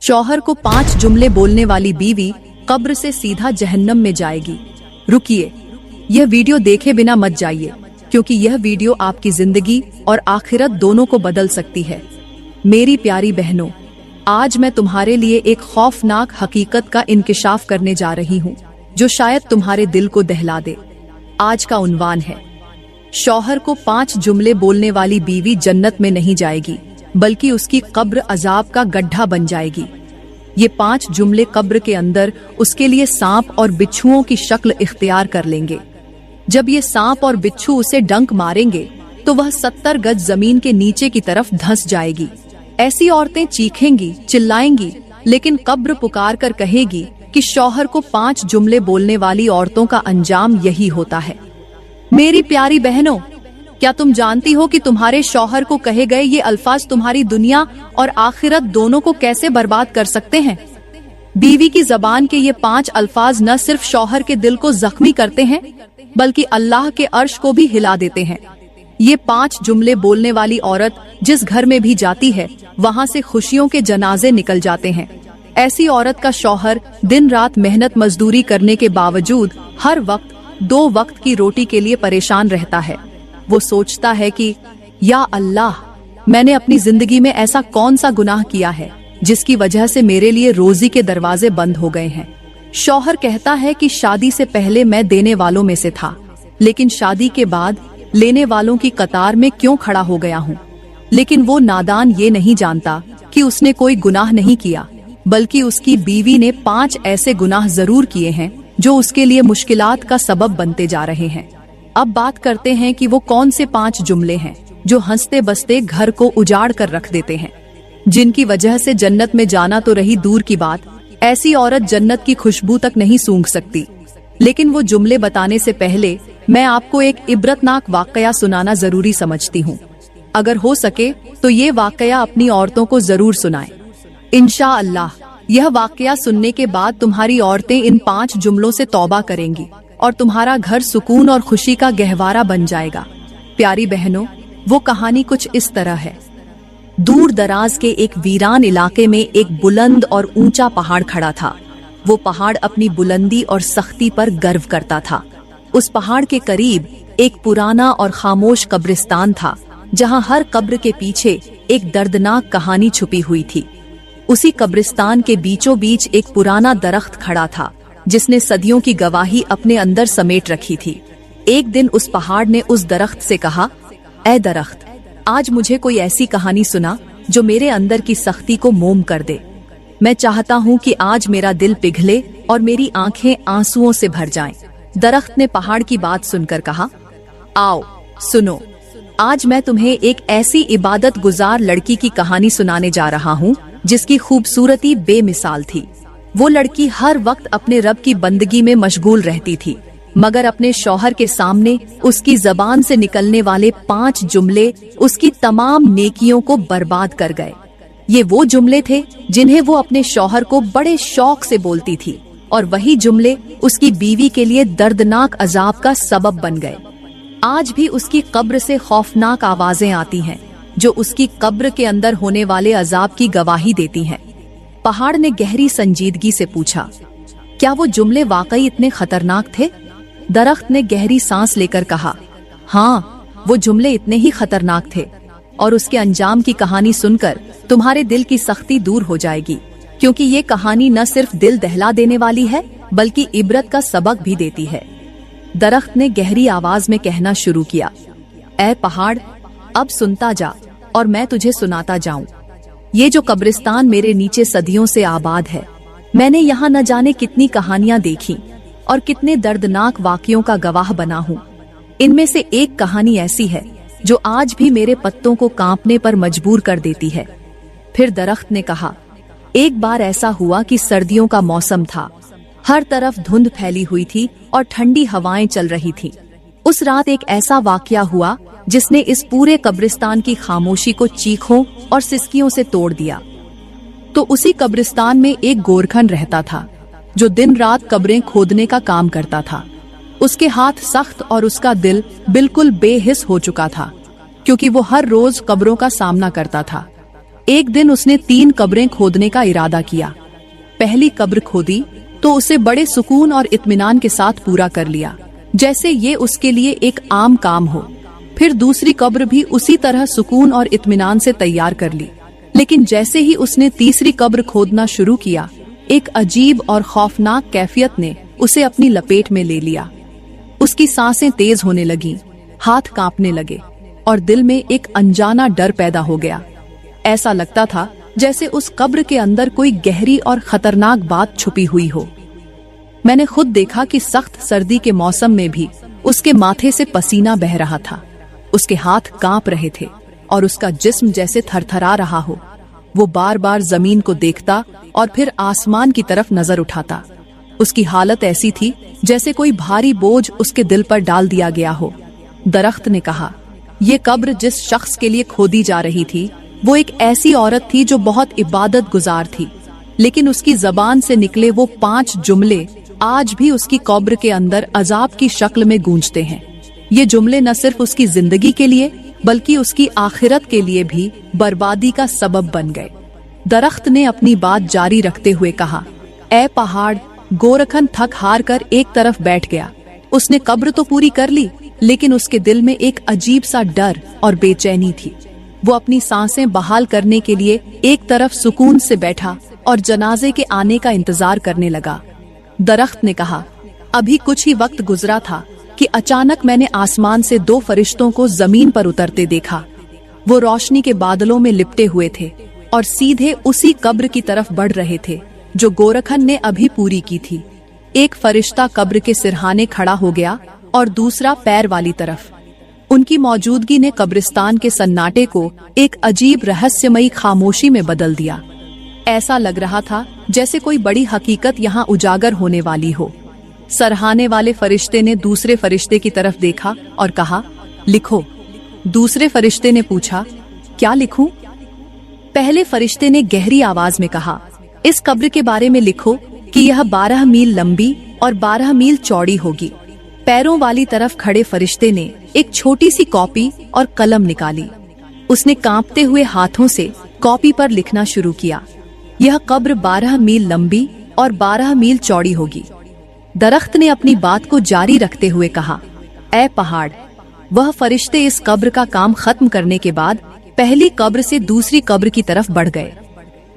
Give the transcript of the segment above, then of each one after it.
शौहर को 5 जुमले बोलने वाली बीवी कब्र से सीधा जहन्नम में जाएगी। रुकिए, यह वीडियो देखे बिना मत जाइए, क्योंकि यह वीडियो आपकी जिंदगी और आखिरत दोनों को बदल सकती है। मेरी प्यारी बहनों, आज मैं तुम्हारे लिए एक खौफनाक हकीकत का इंकिशाफ करने जा रही हूँ, जो शायद तुम्हारे दिल को दहला दे। आज का उन्वान है, शौहर को 5 जुमले बोलने वाली बीवी जन्नत में नहीं जाएगी, बल्कि उसकी कब्र अजाब का गड्ढा बन जाएगी। ये 5 जुमले कब्र के अंदर उसके लिए सांप और बिच्छुओं की शक्ल इख्तियार कर लेंगे। जब ये सांप और बिच्छू उसे डंक मारेंगे तो वह 70 गज जमीन के नीचे की तरफ धंस जाएगी। ऐसी औरतें चीखेंगी, चिल्लाएंगी, लेकिन कब्र पुकार कर कहेगी कि शौहर को 5 जुमले बोलने वाली औरतों का अंजाम यही होता है। मेरी प्यारी बहनों, क्या तुम जानती हो कि तुम्हारे शौहर को कहे गए ये अल्फाज तुम्हारी दुनिया और आखिरत दोनों को कैसे बर्बाद कर सकते हैं? बीवी की जबान के ये 5 अल्फाज न सिर्फ शौहर के दिल को जख्मी करते हैं, बल्कि अल्लाह के अर्श को भी हिला देते हैं। ये 5 जुमले बोलने वाली औरत जिस घर में भी जाती है, वहाँ से खुशियों के जनाजे निकल जाते हैं। ऐसी औरत का शौहर दिन रात मेहनत मजदूरी करने के बावजूद हर वक्त 2 वक्त की रोटी के लिए परेशान रहता है। वो सोचता है कि या अल्लाह, मैंने अपनी जिंदगी में ऐसा कौन सा गुनाह किया है जिसकी वजह से मेरे लिए रोजी के दरवाजे बंद हो गए हैं। शौहर कहता है कि शादी से पहले मैं देने वालों में से था, लेकिन शादी के बाद लेने वालों की कतार में क्यों खड़ा हो गया हूँ। लेकिन वो नादान ये नहीं जानता कि उसने कोई गुनाह नहीं किया, बल्कि उसकी बीवी ने 5 ऐसे गुनाह जरूर किए हैं जो उसके लिए मुश्किलात का सबब बनते जा रहे हैं। अब बात करते हैं कि वो कौन से 5 जुमले हैं जो हंसते बसते घर को उजाड़ कर रख देते हैं, जिनकी वजह से जन्नत में जाना तो रही दूर की बात, ऐसी औरत जन्नत की खुशबू तक नहीं सूंघ सकती। लेकिन वो जुमले बताने से पहले मैं आपको एक इबरतनाक वाकया सुनाना जरूरी समझती हूँ। अगर हो सके तो ये वाकया अपनी औरतों को जरूर सुनाएं। इंशाअल्लाह यह वाकया सुनने के बाद तुम्हारी औरतें इन 5 जुमलों से तौबा करेंगी और तुम्हारा घर सुकून और खुशी का गहवारा बन जाएगा। प्यारी बहनों, वो कहानी कुछ इस तरह है। दूर दराज के एक वीरान इलाके में एक बुलंद और ऊंचा पहाड़ खड़ा था। वो पहाड़ अपनी बुलंदी और सख्ती पर गर्व करता था। उस पहाड़ के करीब एक पुराना और खामोश कब्रिस्तान था, जहां हर कब्र के पीछे एक दर्दनाक कहानी छुपी हुई थी। उसी कब्रिस्तान के बीचों बीच एक पुराना दरख्त खड़ा था, जिसने सदियों की गवाही अपने अंदर समेट रखी थी। एक दिन उस पहाड़ ने उस दरख्त से कहा, ऐ दरख्त, आज मुझे कोई ऐसी कहानी सुना जो मेरे अंदर की सख्ती को मोम कर दे। मैं चाहता हूँ कि आज मेरा दिल पिघले और मेरी आंखें आंसुओं से भर जाएं। दरख्त ने पहाड़ की बात सुनकर कहा, आओ सुनो, आज मैं तुम्हें एक ऐसी इबादत गुजार लड़की की कहानी सुनाने जा रहा हूँ जिसकी खूबसूरती बेमिसाल थी। वो लड़की हर वक्त अपने रब की बंदगी में मशगूल रहती थी, मगर अपने शौहर के सामने उसकी जबान से निकलने वाले 5 जुमले उसकी तमाम नेकियों को बर्बाद कर गए। ये वो जुमले थे जिन्हें वो अपने शौहर को बड़े शौक से बोलती थी, और वही जुमले उसकी बीवी के लिए दर्दनाक अजाब का सबब बन गए। आज भी उसकी कब्र से खौफनाक आवाजें आती हैं, जो उसकी कब्र के अंदर होने वाले अजाब की गवाही देती हैं। पहाड़ ने गहरी संजीदगी से पूछा, क्या वो जुमले वाकई इतने खतरनाक थे? दरख्त ने गहरी सांस लेकर कहा, हाँ, वो जुमले इतने ही खतरनाक थे, और उसके अंजाम की कहानी सुनकर तुम्हारे दिल की सख्ती दूर हो जाएगी, क्योंकि ये कहानी न सिर्फ दिल दहला देने वाली है, बल्कि इबरत का सबक भी देती है। दरख्त ने गहरी आवाज में कहना शुरू किया, ऐ पहाड़, अब सुनता जा और मैं तुझे सुनाता जाऊं। ये जो कब्रिस्तान मेरे नीचे सदियों से आबाद है, मैंने यहाँ न जाने कितनी कहानियां देखी और कितने दर्दनाक वाकयों का गवाह बना हूँ। इनमें से एक कहानी ऐसी है जो आज भी मेरे पत्तों को कांपने पर मजबूर कर देती है। फिर दरख्त ने कहा, एक बार ऐसा हुआ कि सर्दियों का मौसम था, हर तरफ धुंध फैली हुई थी और ठंडी हवाएं चल रही थी। उस रात एक ऐसा वाकया हुआ जिसने इस पूरे कब्रिस्तान की खामोशी को चीखों और सिसकियों से तोड़ दिया। तो उसी कब्रिस्तान में एक गोरखन रहता था, जो दिन रात कब्रें खोदने का काम करता था। उसके हाथ सख्त और उसका दिल बिल्कुल बेहिस हो चुका था, क्योंकि वो हर रोज कब्रों का सामना करता था। एक दिन उसने 3 कब्रें खोदने का इरादा किया। पहली कब्र खोदी तो उसे बड़े सुकून और इत्मीनान के साथ पूरा कर लिया, जैसे ये उसके लिए एक आम काम हो। फिर दूसरी कब्र भी उसी तरह सुकून और इत्मीनान से तैयार कर ली। लेकिन जैसे ही उसने तीसरी कब्र खोदना शुरू किया, एक अजीब और खौफनाक कैफियत ने उसे अपनी लपेट में ले लिया। उसकी सांसें तेज होने लगीं, हाथ कांपने लगे और दिल में एक अनजाना डर पैदा हो गया। ऐसा लगता था जैसे उस कब्र के अंदर कोई गहरी और खतरनाक बात छुपी हुई हो। मैंने खुद देखा कि सख्त सर्दी के मौसम में भी उसके माथे से पसीना बह रहा था, उसके हाथ कांप रहे थे और उसका जिस्म जैसे थरथरा रहा हो। वो बार बार जमीन को देखता और फिर आसमान की तरफ नजर उठाता। उसकी हालत ऐसी थी जैसे कोई भारी बोझ उसके दिल पर डाल दिया गया हो। दरख्त ने कहा, ये कब्र जिस शख्स के लिए खोदी जा रही थी वो एक ऐसी औरत थी जो बहुत इबादत गुजार थी, लेकिन उसकी जबान से निकले वो 5 जुमले आज भी उसकी कब्र के अंदर अजाब की शक्ल में गूंजते हैं। ये जुमले न सिर्फ उसकी जिंदगी के लिए बल्कि उसकी आखिरत के लिए भी बर्बादी का सबब बन गए। दरख्त ने अपनी बात जारी रखते हुए कहा, ऐ पहाड़। गोरखन थक हार कर एक तरफ बैठ गया। उसने कब्र तो पूरी कर ली, लेकिन उसके दिल में एक अजीब सा डर और बेचैनी थी। वो अपनी सांसें बहाल करने के लिए एक तरफ सुकून से बैठा और जनाजे के आने का इंतजार करने लगा। दरख्त ने कहा, अभी कुछ ही वक्त गुजरा था कि अचानक मैंने आसमान से 2 फरिश्तों को जमीन पर उतरते देखा। वो रोशनी के बादलों में लिपटे हुए थे और सीधे उसी कब्र की तरफ बढ़ रहे थे जो गोरखन ने अभी पूरी की थी। एक फरिश्ता कब्र के सिरहाने खड़ा हो गया और दूसरा पैर वाली तरफ। उनकी मौजूदगी ने कब्रिस्तान के सन्नाटे को एक अजीब रहस्यमयी खामोशी में बदल दिया। ऐसा लग रहा था जैसे कोई बड़ी हकीकत यहाँ उजागर होने वाली हो। सरहाने वाले फरिश्ते ने दूसरे फरिश्ते की तरफ देखा और कहा, लिखो। दूसरे फरिश्ते ने पूछा, क्या लिखूं? पहले फरिश्ते ने गहरी आवाज में कहा, इस कब्र के बारे में लिखो कि यह 12 मील लंबी और 12 मील चौड़ी होगी। पैरों वाली तरफ खड़े फरिश्ते ने एक छोटी सी कॉपी और कलम निकाली। उसने कांपते हुए हाथों से कॉपी पर लिखना शुरू किया, यह कब्र 12 मील लंबी और 12 मील चौड़ी होगी। दरख्त ने अपनी बात को जारी रखते हुए कहा, ऐ पहाड़। वह फरिश्ते इस कब्र का काम खत्म करने के बाद पहली कब्र से दूसरी कब्र की तरफ बढ़ गए।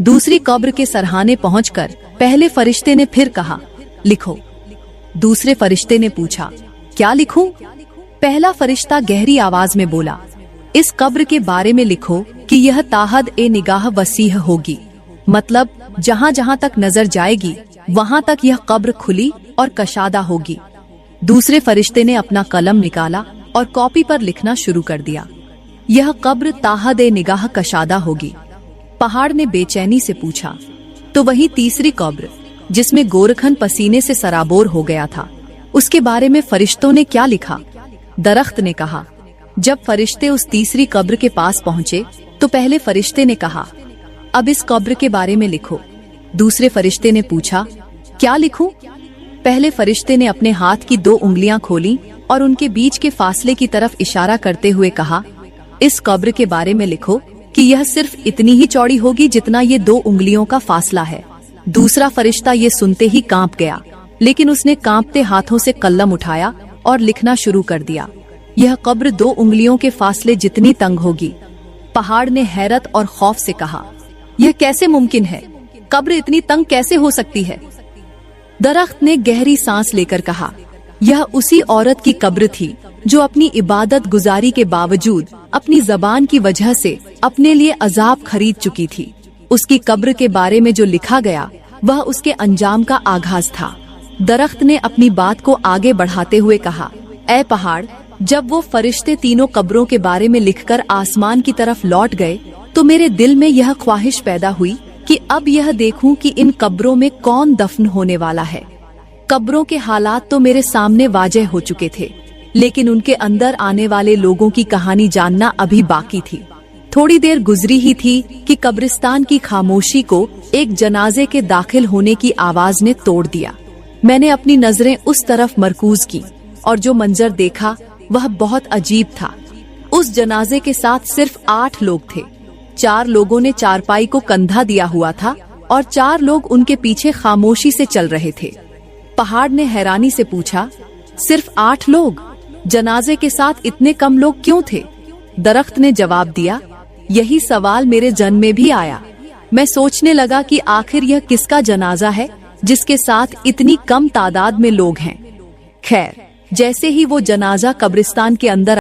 दूसरी कब्र के सरहाने पहुंचकर पहले फरिश्ते ने फिर कहा, लिखो। दूसरे फरिश्ते ने पूछा, क्या लिखूं? पहला फरिश्ता गहरी आवाज में बोला, इस कब्र के बारे में लिखो कि यह ताहद ए निगाह वसीह होगी, मतलब जहाँ जहाँ तक नजर जाएगी वहाँ तक यह कब्र खुली और कशादा होगी। दूसरे फरिश्ते ने अपना कलम निकाला और कॉपी पर लिखना शुरू कर दिया, यह कब्र ताहद ए निगाह कशादा होगी। पहाड़ ने बेचैनी से पूछा, तो वही तीसरी कब्र जिसमें गोरखन पसीने से सराबोर हो गया था, उसके बारे में फरिश्तों ने क्या लिखा? दरख्त ने कहा, जब फरिश्ते उस तीसरी कब्र के पास पहुंचे तो पहले फरिश्ते ने कहा, अब इस कब्र के बारे में लिखो। दूसरे फरिश्ते ने पूछा, क्या लिखूं? पहले फरिश्ते ने अपने हाथ की 2 उंगलियां खोली और उनके बीच के फासले की तरफ इशारा करते हुए कहा, इस कब्र के बारे में लिखो कि यह सिर्फ इतनी ही चौड़ी होगी जितना ये 2 उंगलियों का फासला है। दूसरा फरिश्ता ये सुनते ही कांप गया, लेकिन उसने कांपते हाथों से कलम उठाया और लिखना शुरू कर दिया, यह कब्र 2 उंगलियों के फासले जितनी तंग होगी। पहाड़ ने हैरत और खौफ से कहा, यह कैसे मुमकिन है? कब्र इतनी तंग कैसे हो सकती है? दरख्त ने गहरी सांस लेकर कहा, यह उसी औरत की कब्र थी जो अपनी इबादत गुजारी के बावजूद अपनी जबान की वजह से अपने लिए अजाब खरीद चुकी थी। उसकी कब्र के बारे में जो लिखा गया वह उसके अंजाम का आगाज था। दरख्त ने अपनी बात को आगे बढ़ाते हुए कहा, ऐ पहाड़, जब वो फरिश्ते तीनों कब्रों के बारे में लिखकर आसमान की तरफ लौट गए तो मेरे दिल में यह ख्वाहिश पैदा हुई कि अब यह देखूं कि इन कब्रों में कौन दफन होने वाला है। कब्रों के हालात तो मेरे सामने वाज़ेह हो चुके थे, लेकिन उनके अंदर आने वाले लोगों की कहानी जानना अभी बाकी थी। थोड़ी देर गुजरी ही थी कि कब्रिस्तान की खामोशी को एक जनाजे के दाखिल होने की आवाज ने तोड़ दिया। मैंने अपनी नजरें उस तरफ मरकूज की और जो मंजर देखा वह बहुत अजीब था। उस जनाजे के साथ सिर्फ 8 लोग थे। 4 लोगों ने चारपाई को कंधा दिया हुआ था और 4 लोग उनके पीछे खामोशी से चल रहे थे। पहाड़ ने हैरानी से पूछा, सिर्फ 8 लोग? जनाजे के साथ इतने कम लोग क्यों थे? दरख्त ने जवाब दिया, यही सवाल मेरे जन में भी आया। मैं सोचने लगा कि आखिर यह किसका जनाजा है जिसके साथ इतनी कम तादाद में लोग हैं। खैर, जैसे ही वो जनाजा कब्रिस्तान के अंदर